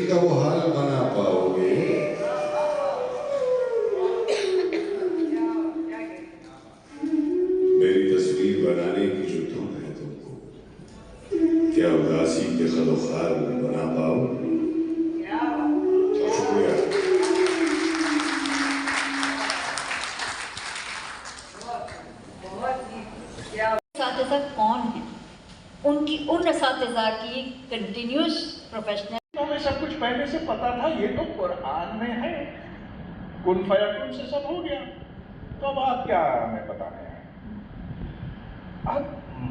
का वो हाल बना पाओगे। मेरी तस्वीर बनाने की जो धुन है तुमको, क्या उदासी के खलोखाल बना पाओ। शुक्रिया। असातिज़ा कौन है, उन असातिज़ा की कंटिन्यूस प्रोफेशनल। हमें सब कुछ पहले से पता था, ये तो कुरान में है, कुन फयकुन से सब हो गया, तो अब आप क्या हमें बताने हैं। अब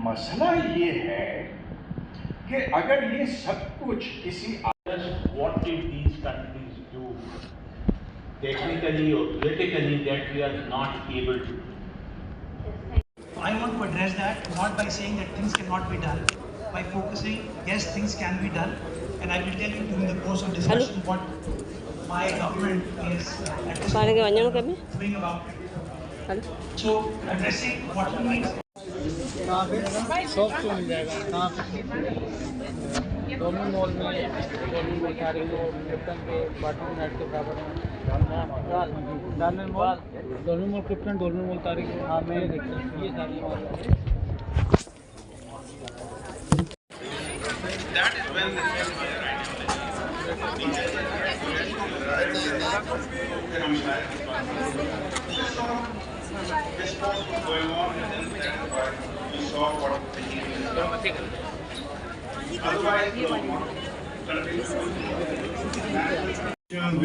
मसला ये है कि अगर ये सब कुछ किसी what did these countries do technically or politically that we are not able to do? I want to address that not by saying that things cannot be done, by focusing, yes, things can be done, and I will tell you during the course of discussion what my government is at this point doing about it. So, addressing what we need. Soft मिल जाएगा कहाँ पे Dolmen mall में Dolmen mall सारे Clifton के बाटन नेट के बराबर में Dolmen mall Clifton Dolmen mall तारीख हाँ मैं देखता हूँ ये सारी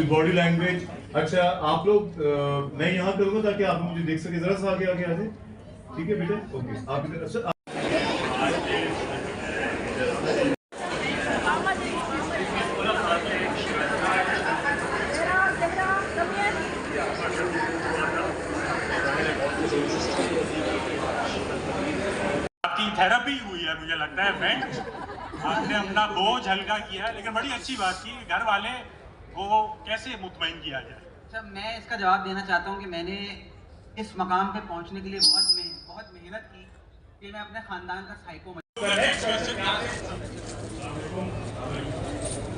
बॉडी लैंग्वेज। अच्छा आप लोग मैं यहाँ करूँगा ताकि आप मुझे देख सके, जरा सा आगे आगे आ जाए। ठीक है बेटे, ओके आप इधर। अच्छा थेरेपी हुई है मुझे लगता है फ्रेंड, आपने अपना बोझ हल्का किया है, लेकिन बड़ी अच्छी बात की। घर वाले को कैसे मुतमईन किया जाए। अच्छा, मैं इसका जवाब देना चाहता हूँ कि मैंने इस मकाम पे पहुँचने के लिए बहुत मेहनत की कि मैं अपने खानदान का साइको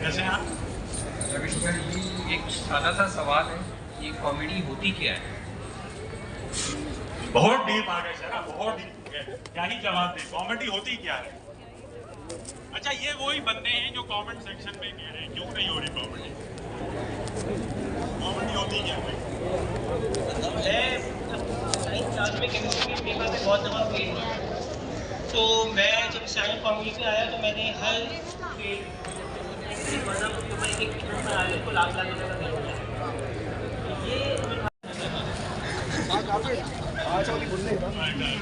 कैसे आप रविश भाई, एक सादा सा सवाल है, ये कॉमेडी होती क्या है? बहुत डीप आ गए सर, बहुत डीप। क्या ही जवाब दें, कॉमेडी होती क्या है। अच्छा ये वही बंदे हैं जो कमेंट सेक्शन में कह रहे हैं क्यों नहीं हो रही कॉमेडी। कॉमेडी होती क्या है? क्लास में केमिस्ट्री के पेपर में बहुत दफा फेल हुआ, तो मैं जब साइंस फॉर्मूले पे आया तो मैंने हर को लाख रुपये का दिया।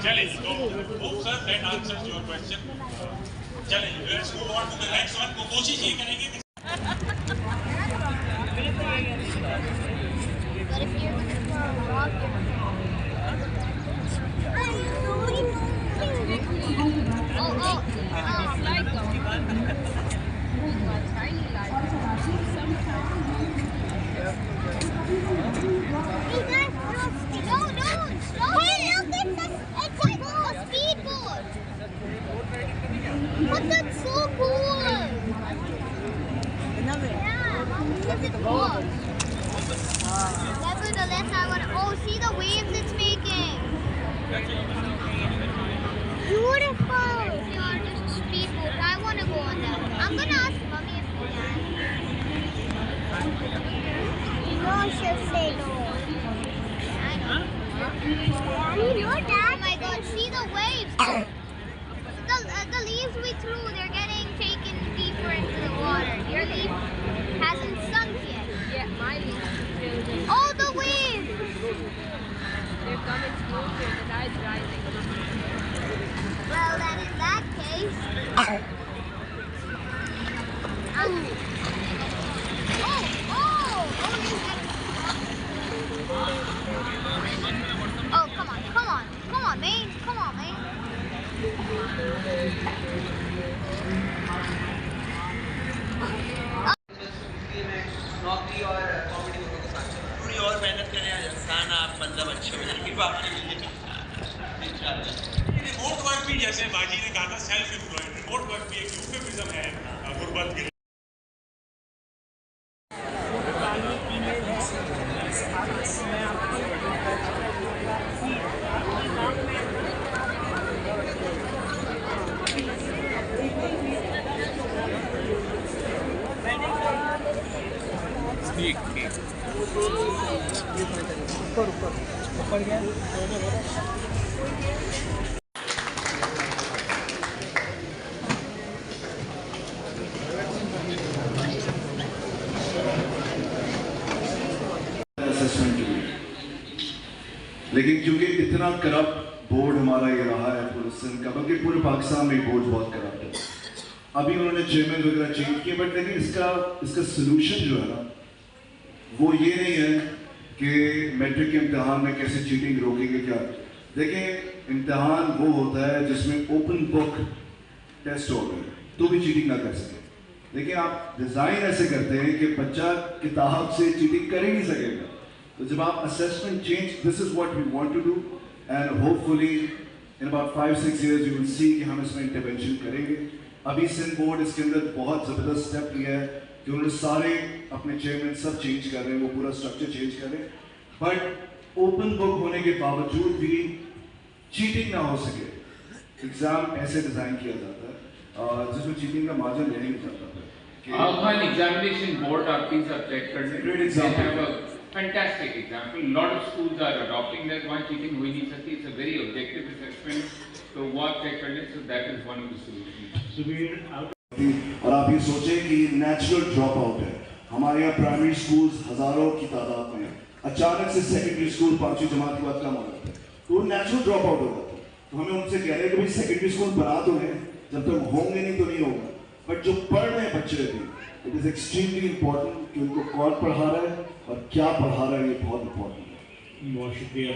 चलिए तो sir that answers your question. चलिए let's move on to the next one. को कोशिश ये करेंगे कि But that's so cool! Nevertheless, I want to... Oh, see the waves it's making! Beautiful! Yeah, just speedboat. I want to go on that. I'm going to ask Mommy if we can. No, she'll say no. I know. Your dad? Oh my god, see the waves! The leaves we threw, they're getting taken deeper into the water. Your leaf hasn't sunk yet. Yeah, my leaf is really deep. Oh, the waves! They're coming closer, the tide's rising. Well, then in that case... Oh, come on, man. Come on, man. ऊपर गया लेकिन क्योंकि इतना corrupt board हमारा ये रहा है पूरे सिंध का, बल्कि पूरे पाकिस्तान में बोर्ड बहुत करप्ट है। अभी उन्होंने चेयरमैन वगैरह चेंज किए, बट लेकिन इसका सोल्यूशन जो है ना वो ये नहीं है कि मैट्रिक के इम्तिहान में कैसे चीटिंग रोकेंगे। क्या देखें, इम्तिहान वो होता है जिसमें ओपन बुक टेस्ट हो गए तो भी चीटिंग ना कर सके। लेकिन आप डिज़ाइन ऐसे करते हैं कि बच्चा किताब से चीटिंग कर ही नहीं सकेगा। तो जब आप assessment change, this is what we want to do and hopefully in about 5-6 years you will see कि हम इसमें इंटरवेंशन करेंगे। अभी सिंध बोर्ड इसके अंदर बहुत ज़बरदस्त स्टेप लिया है कि उन्होंने सारे अपने चेयरमैन सब चेंज कर रहे हैं, वो पूरा स्ट्रक्चर चेंज कर रहे हैं, बट ओपन बुक होने के बावजूद भी चीटिंग ना हो सके। एग्जाम ऐसे डिज़ाइन किया जाता है जिसमें चीटिंग का मार्जिन नहीं जाता है। One examination board are things are checked करने। Great example. They have a fantastic example. A lot of schools are adopting that one cheating हो ही नहीं सकती. It's a very objective assessment. So what check करने, so that is one of the solutions. और आप ये सोचें कि natural drop out है। हमारे यहाँ प्राइमरी स्कूल्स हजारों की तादाद में है, अचानक से सेकेंडरी स्कूल 5वीं जमात के बाद कम हो जाता है, तो वो नेचुरल ड्रॉप आउट हो जाता है। तो हमें उनसे कह रहे हैं कि भाई सेकेंडरी स्कूल बना तो है, जब तक होंगे नहीं तो नहीं होगा, बट जो पढ़ रहे हैं बच्चे भी, इट इज एक्सट्रीमली इम्पोर्टेंट कि उनको कौन पढ़ा रहा है और क्या पढ़ा रहा है, ये बहुत इम्पोर्टेंट है। बहुत शुक्रिया।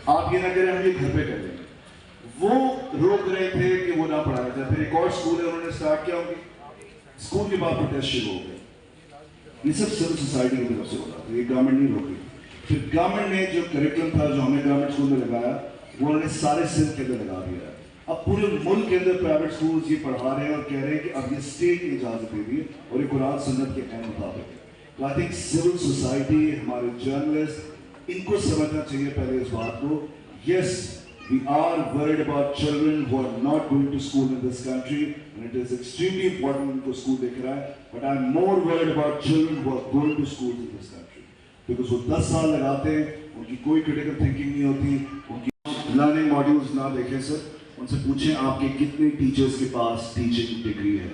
आप ये ना करें, हम ये घर पे कर लेंगे। वो रोक रहे थे कि वो ना पढ़ाया जाए, फिर एक और स्कूल है उन्होंने स्टार्ट किया, उनकी स्कूल के बाद प्रोटेस्ट शुरू हो गए। ये सब सिविल सोसाइटी की तरफ से हो रहा था, ये गवर्नमेंट नहीं रोक रही। फिर गवर्नमेंट ने जो करिकुलम था जो हमने गवर्नमेंट स्कूल में लगाया, वो उन्होंने सारे सिंध के अंदर लगा दिया है। अब पूरे मुल्क के अंदर प्राइवेट स्कूल्स ये पढ़ा रहे हैं और कह रहे हैं कि अब ये स्टेट की इजाजत दे दी है और ये कुरान सुन्नत के ऐन मुताबिक है। तो आई थिंक सिविल सोसाइटी, हमारे जर्नलिस्ट, इनको समझना चाहिए पहले इस बात को। Yes, we are worried about children who are not going to school in this country, and it is extremely important उनको स्कूल दिख रहा है, but I'm more worried about children who are going to schools in this country, because वो 10 साल लगाते हैं, उनकी कोई critical thinking नहीं होती, उनकी लर्निंग मॉड्यूल्स ना देखें सर, उनसे पूछें आपके कितने टीचर्स के पास टीचिंग डिग्री है।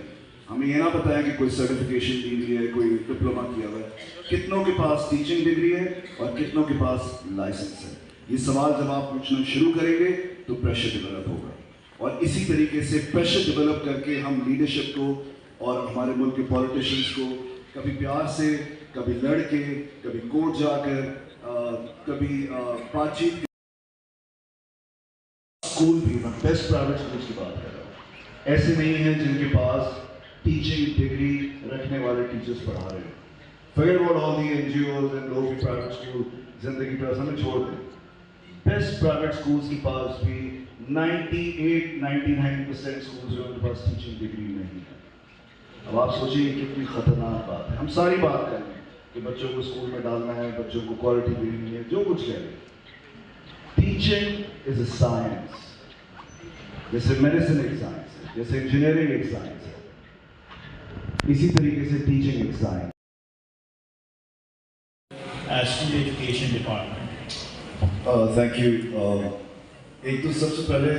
हमें ये ना बताया कि कोई सर्टिफिकेशन ली हुई है, कोई डिप्लोमा किया हुआ है, कितनों के पास टीचिंग डिग्री है और कितनों के पास लाइसेंस है। ये सवाल जब आप पूछना शुरू करेंगे तो प्रेशर डेवलप होगा, और इसी तरीके से प्रेशर डेवलप करके हम लीडरशिप को और हमारे मुल्क के पॉलिटिशियंस को कभी प्यार से, कभी लड़ के, कभी कोर्ट जाकर, कभी बातचीत। स्कूल भी, मैं बेस्ट प्राइवेट स्कूल्स की बात कर रहा हूँ, ऐसे नहीं हैं जिनके पास टीचिंग डिग्री रखने वाले टीचर्स पढ़ा रहे हैं। Forget about all the NGOs and low fee private school, जिंदगी पर हमें छोड़ दें। बेस्ट प्राइवेट स्कूल्स के पास भी 98-99% स्कूल्स हैं उनके पास टीचिंग डिग्री नहीं है। अब आप सोचिए कितनी खतरनाक बात है। हम सारी बात कर रहे हैं कि बच्चों को स्कूल में डालना है, बच्चों को क्वालिटी देनी है, जो कुछ कह रहे हैं। टीचिंग इज अ साइंस, जैसे मेडिसिन एक साइंस है, जैसे इंजीनियरिंग एक साइंस है, इसी तरीके से टीचिंग एक science. School Education Department. Thank you. एक तो सबसे पहले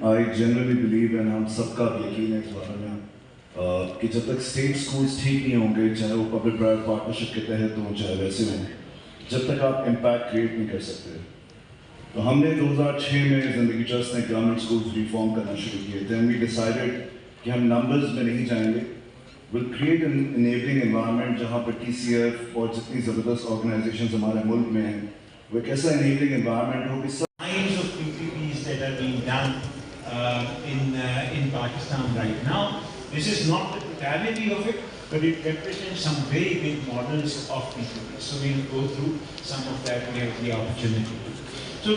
आई जनरली बिलीव, एंड हम सबका यकीन है इस बारे में, कि जब तक स्टेट स्कूल्स ठीक नहीं होंगे, चाहे वो पब्लिक प्राइवेट पार्टनरशिप के तहत हों चाहे वैसे हों, जब तक आप इम्पैक्ट क्रिएट नहीं कर सकते। तो हमने 2006 में जिंदगी ट्रस्ट ने गवर्नमेंट स्कूल्स रिफॉर्म करना शुरू किए थे। वी डिसाइडेड कि हम नंबर्स में नहीं जाएंगे, will create an enabling environment जहाँ पर TCF और जितनी ज़बरदस्त ऑर्गेनाइजेशन हमारे मुल्क में हैं, वो एक ऐसा इनेबलिंग एनवायरनमेंट हो कि Kinds of PPPs that are being done in Pakistan right now. This is not the totality of it, but it represents some very big models of PPPs. So we'll go through some of that. We have the opportunity. So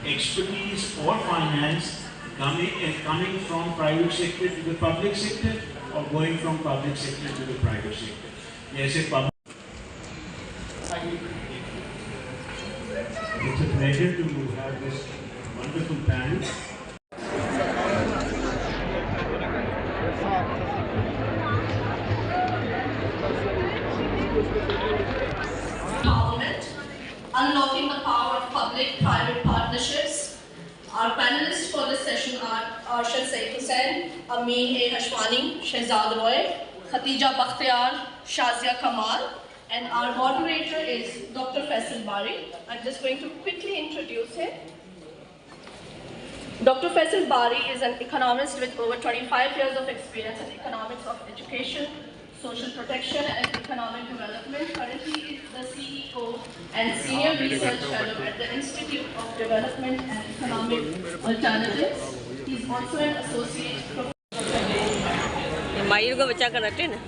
expertise or finance coming from private sector to the public sector, of going from public sector to the private sector. Yes, it's a pleasure to have this wonderful panel. Parliament, unlocking the power of public-private partnerships. Our panelists for this session are Arshad Saeed Hussain, Amin A. Hashwani, Shehzad Roy, Khatija Bakhtiar, Shazia Kamal, and our moderator is Dr. Faisal Bari. I'm just going to quickly introduce him. Dr. Faisal Bari is an economist with over 25 years of experience in economics of education, social protection and economic development. Currently he is the CEO and Senior Research Fellow at the Institute of Development and Economic Alternatives. He is also an Associate Professor. Mayur को बचा कर रखते ना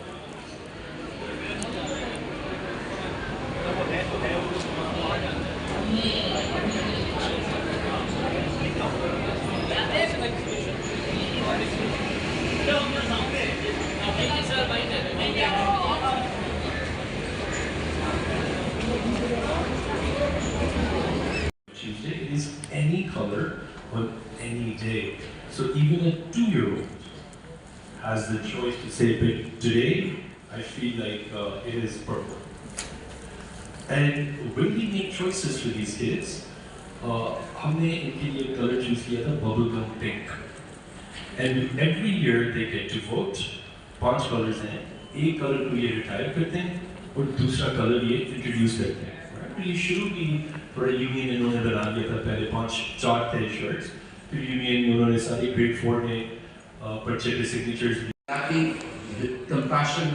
Tuesday is any color on any day. So even a 2-year-old has the choice to say, but today I feel like it is purple. And when we make choices for these kids, हमने इनके लिए color choose किया था bubblegum pink. And every year they get to vote. 5 colors हैं. एक color को ये retire करते हैं और दूसरा color ये introduce करते हैं. ये शुरू की थोड़ा यूनियन इन्होंने बना लिया था पहले 4 थे shirts. फिर यूनियन उन्होंने सारी grade 4 में पर्चे पे signatures. Compassion,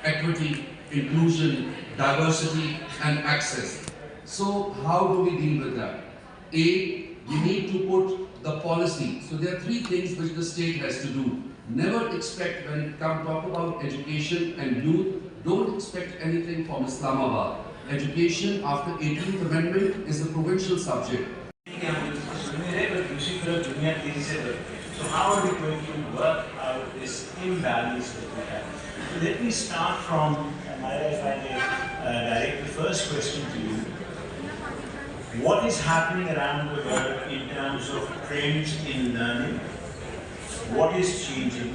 equity, inclusion, diversity, and access. So how do we deal with that? A, we need to put the policy. So there are 3 things which the state has to do. Never expect, when it comes talk about education and youth, don't expect anything from Islamabad. Education after 18th Amendment is a provincial subject. So how are we going to work out this imbalance that we have? So let me start from, Myra, if I may direct the first question to you. What is happening around the world in terms of trends in learning? What is changing?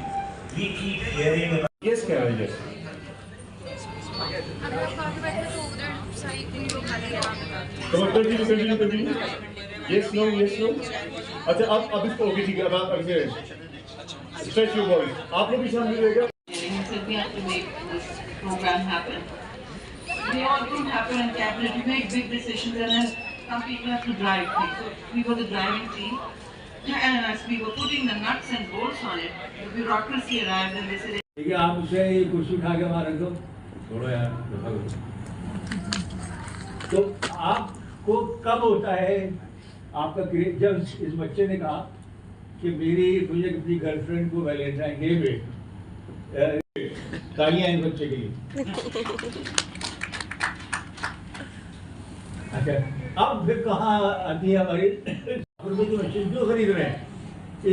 We keep hearing about... Yes, Carol, yes. Come on, continue. Yes, no. अच्छा अब इसको okay ठीक है अब आप ऐसे stretch your voice. आप लोग भी सामने रहेगा. We have to make this program happen. They all don't happen in cabinet. You make big decisions and then some people have to drive things. So we were the driving team. And as we were putting the nuts and bolts on it, the bureaucracy arrived and they said, ठीक है आप उसे ये कुर्सी उठा के वहाँ रख दो छोड़ो यार तो आपको कब होता है आपका जब इस बच्चे ने कहा कि मुझे अपनी गर्लफ्रेंड को वैलेंटाइन डे पे तालियां इस बच्चे के लिए अच्छा अब फिर कहाँ आती है हमारी रुपये की मशीन क्यों खरीद रहे हैं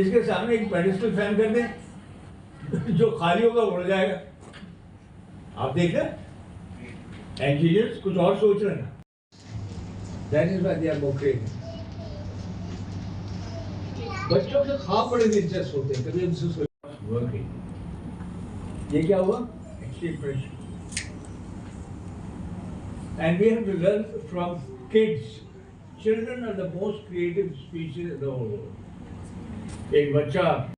इसके सामने एक पेडिस्टल फैन कर दें जो खाली होगा उड़ जाएगा आप देख रहे इंजीनियर्स कुछ और सोच रहे हैं that is why they are मोक्रेट बच्चों के ख्वाब बड़े दिलचस्प होते हैं कभी उनसे वर्किंग ये क्या हुआ extreme pressure and we have to learn from kids children are the most creative species in the whole world एक बच्चा